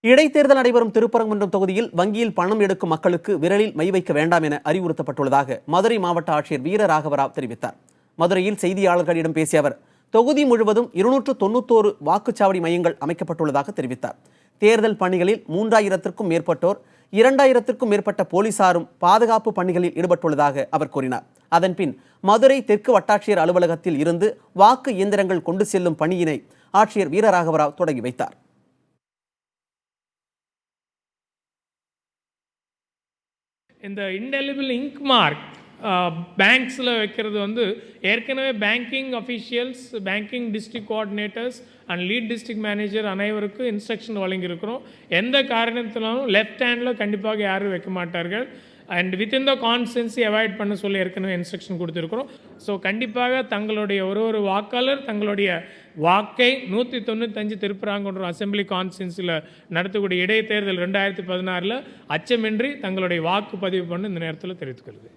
இடைத்தேர்தல் நடைபெறும் திருப்பரங்குன்றம் தொகுதியில் வங்கியில் பணம் எடுக்கும் மக்களுக்கு விரலில் மை வைக்க வேண்டாம் என அறிவுறுத்தப்பட்டுள்ளதாக மதுரை மாவட்ட ஆட்சியர் வீரராகவராவ் தெரிவித்தார். மதுரையில் செய்தியாளர்களிடம் பேசிய அவர், தொகுதி முழுவதும் 291 வாக்குச்சாவடி மையங்கள் அமைக்கப்பட்டுள்ளதாக தெரிவித்தார். தேர்தல் பணிகளில் 3000க்கும் மேற்பட்டோர், 2000க்கும் மேற்பட்ட போலீசாரும் பாதுகாப்பு பணிகளில் ஈடுபட்டுள்ளதாக அவர் கூறினார். அதன்பின் மதுரை தெற்கு வட்டாட்சியர் அலுவலகத்தில் இருந்து வாக்கு இயந்திரங்கள் கொண்டு செல்லும் பணியினை ஆட்சியர் வீரராகவராவ் தொடங்கி வைத்தார். இந்த இன்டெலிபிள் இங்க் மார்க் பேங்க்ஸில் வைக்கிறது ஏற்கனவே banking officials, banking district coordinators and lead district manager அனைவருக்கும் இன்ஸ்ட்ரக்ஷன் வழங்கியிருக்கிறோம். எந்த காரணத்தினாலும் லெஃப்ட் ஹேண்டில் கண்டிப்பாக யாரும் வைக்க மாட்டார்கள். And within the constancy avoid பண்ண சொல்லி ஏற்கனவே இன்ஸ்ட்ரக்ஷன் கொடுத்துருக்குறோம். ஸோ கண்டிப்பாக தங்களுடைய ஒரு வாக்காளர் தங்களுடைய வாக்கை 195 திருப்பரங்குன்றம் அசெம்பிளி கான்ஸ்டன்சியில் நடத்தக்கூடிய இடைத்தேர்தல் 2016 அச்சமின்றி தங்களுடைய வாக்கு பதிவு பண்ண இந்த நேரத்தில் தெரிவித்துக்கிறது.